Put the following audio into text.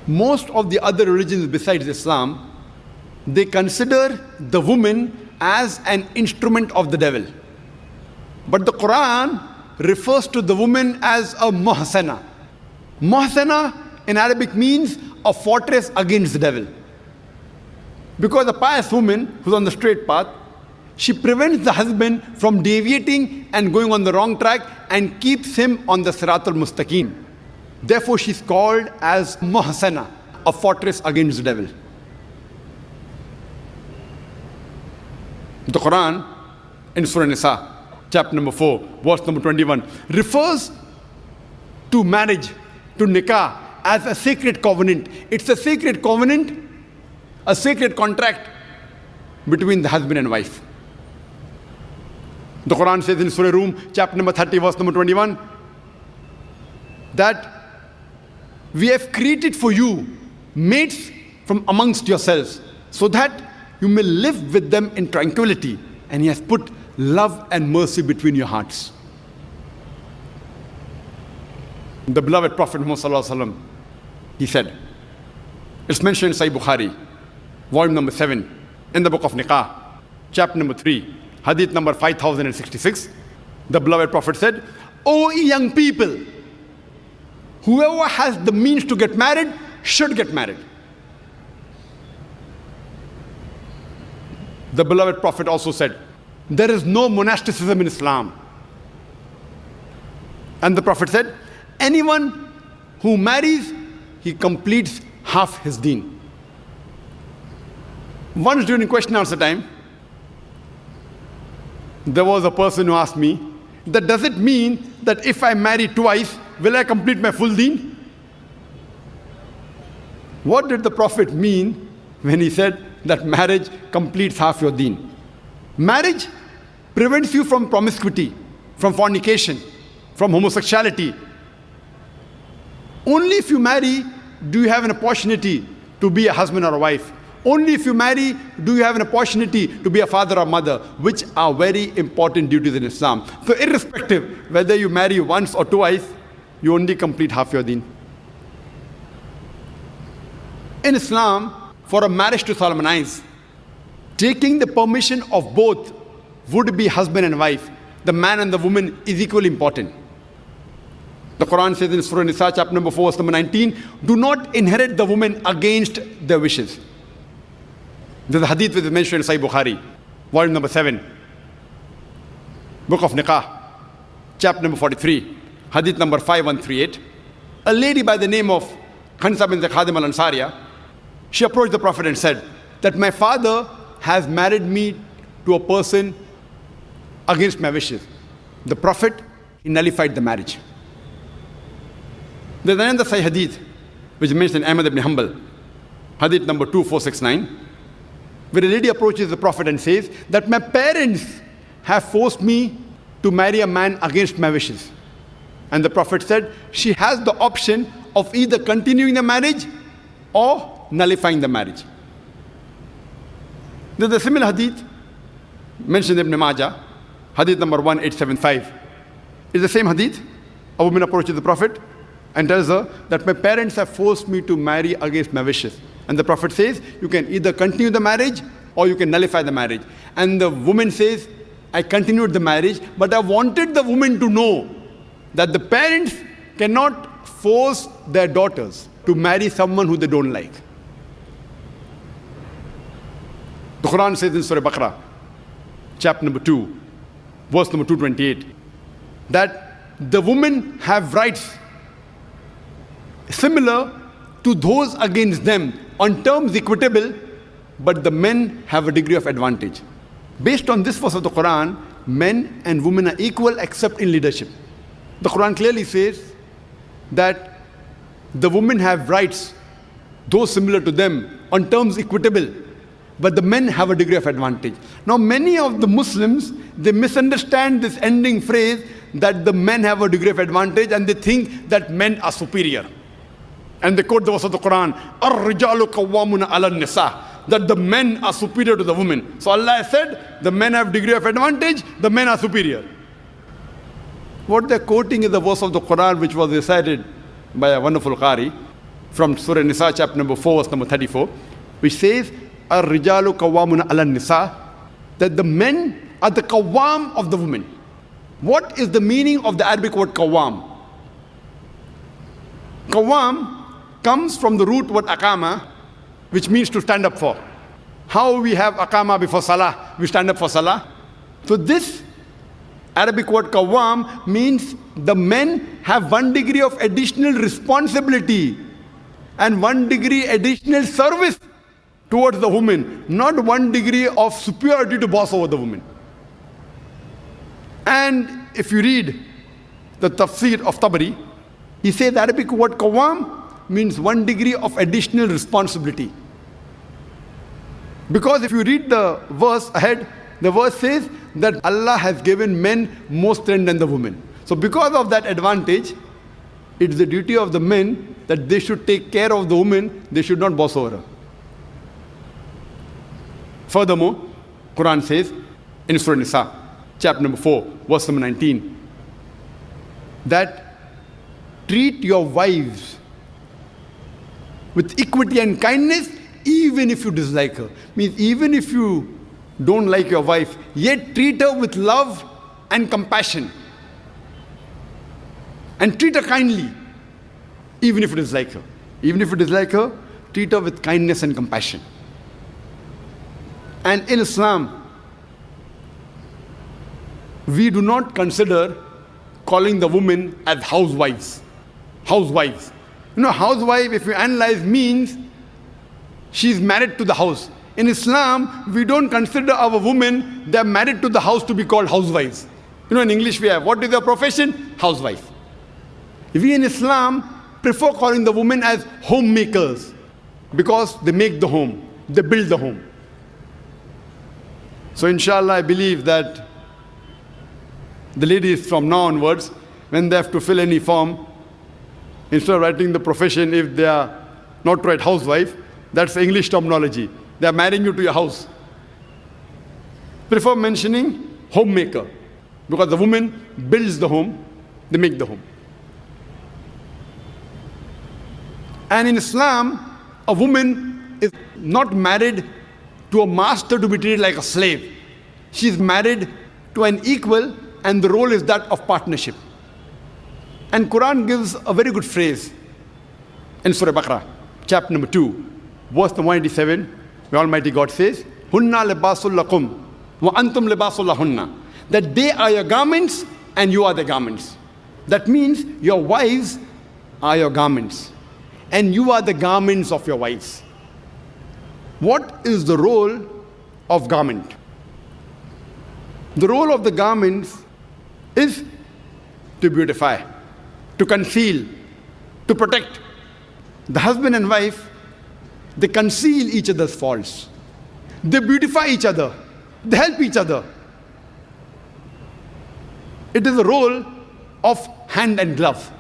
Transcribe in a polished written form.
Most of the other religions besides Islam, they consider the woman as an instrument of the devil. But the Quran refers to the woman as a muhsana. Muhsana in Arabic means a fortress against the devil. Because a pious woman who's on the straight path, she prevents the husband from deviating and going on the wrong track and keeps him on the Siratul Mustaqim. Therefore, she's called as muhsana, a fortress against the devil. The Quran in Surah Nisa, chapter number 4, verse number 21, refers to marriage, to nikah, as a sacred covenant. It's a sacred covenant, a sacred contract between the husband and wife. The Quran says in Surah Rum, chapter number 30, verse number 21, that we have created for you mates from amongst yourselves, so that you may live with them in tranquility, and He has put love and mercy between your hearts. The beloved Prophet Muhammad, he said, it's mentioned in Sahih Bukhari, volume number 7, in the book of Nikah, chapter number 3, hadith number 5066. The beloved Prophet said, "O ye young people, whoever has the means to get married should get married." The beloved Prophet also said, there is no monasticism in Islam. And the Prophet said, anyone who marries, he completes half his deen. Once during question answer time, there was a person who asked me, that does it mean that if I marry twice, will I complete my full deen? What did the Prophet mean when he said that marriage completes half your deen? Marriage prevents you from promiscuity, from fornication, from homosexuality. Only if you marry do you have an opportunity to be a husband or a wife. Only if you marry do you have an opportunity to be a father or mother, which are very important duties in Islam. So irrespective whether you marry once or twice, you only complete half your deen. In Islam, for a marriage to solemnize, taking the permission of both would-be husband and wife, the man and the woman, is equally important. The Quran says in Surah Nisa, chapter number 4, verse number 19, do not inherit the woman against their wishes. There's a hadith which is mentioned in Sahih Bukhari, volume number 7, book of Nikah, chapter number 43, hadith number 5138. A lady by the name of Khansa bin Khadim al-Ansariya, she approached the Prophet and said that my father has married me to a person against my wishes. The Prophet, he nullified the marriage. There's another Sahih hadith which is mentioned in Ahmad ibn Hanbal, hadith number 2469, where a lady approaches the Prophet and says that my parents have forced me to marry a man against my wishes. And the Prophet said she has the option of either continuing the marriage or nullifying the marriage. There's a similar hadith mentioned in Ibn Majah, hadith number 1875. It's the same hadith. A woman approaches the Prophet and tells her that my parents have forced me to marry against my wishes. And the Prophet says, you can either continue the marriage or you can nullify the marriage. And the woman says, I continued the marriage, but I wanted the woman to know that the parents cannot force their daughters to marry someone who they don't like. The Quran says in Surah Baqarah, chapter number 2, verse number 228, that the women have rights similar to those against them on terms equitable, but the men have a degree of advantage. Based on this verse of the Quran, men and women are equal except in leadership. The Quran clearly says that the women have rights, those similar to them, on terms equitable, but the men have a degree of advantage. Now, many of the Muslims, they misunderstand this ending phrase that the men have a degree of advantage, and they think that men are superior. And they quote the verse of the Quran, "Ar-rijalu qawwamuna 'ala an-nisa," that the men are superior to the women. So Allah has said, the men have degree of advantage, the men are superior. What they're quoting is the verse of the Quran which was recited by a wonderful Qari, from Surah Nisa, chapter number 4, verse number 34, which says, Ar-rijalu qawwamuna 'ala nisa, that the men are the qawwam of the women. What is the meaning of the Arabic word qawwam? Qawwam comes from the root word aqama, which means to stand up for. How we have aqama before salah, we stand up for salah. So this Arabic word qawwam means the men have 1 degree of additional responsibility and 1 degree additional service towards the woman, not 1 degree of superiority to boss over the woman. And if you read the tafsir of Tabari, he says the Arabic word qawwam means 1 degree of additional responsibility. Because if you read the verse ahead, the verse says that Allah has given men more strength than the women. So because of that advantage, it's the duty of the men that they should take care of the woman, they should not boss over her. Furthermore, Quran says in Surah Nisa, chapter number 4, verse number 19, that treat your wives with equity and kindness even if you dislike her. Means even if you don't like your wife, yet treat her with love and compassion. And treat her kindly, even if you dislike her. Even if you dislike her, treat her with kindness and compassion. And in Islam, we do not consider calling the women as housewives. Housewives. You know, housewife, if you analyze, means she is married to the house. In Islam, we don't consider our women, they are married to the house, to be called housewives. You know, in English we have, what is their profession? Housewife. We in Islam prefer calling the women as homemakers, because they make the home, they build the home. So inshallah, I believe that the ladies from now onwards, when they have to fill any form, instead of writing the profession, if they are not right housewife, that's English terminology. They are marrying you to your house. Prefer mentioning homemaker, because the woman builds the home, they make the home. And in Islam, a woman is not married to a master to be treated like a slave. She is married to an equal, and the role is that of partnership. And Quran gives a very good phrase in Surah Baqarah, chapter number 2, verse 187, where Almighty God says, Hunna libasul lakum wa antum libasul lahunna. That they are your garments and you are the garments. That means your wives are your garments and you are the garments of your wives. What is the role of garment? The role of the garments is to beautify, to conceal, to protect. The husband and wife, they conceal each other's faults. They beautify each other. They help each other. It is a role of hand and glove.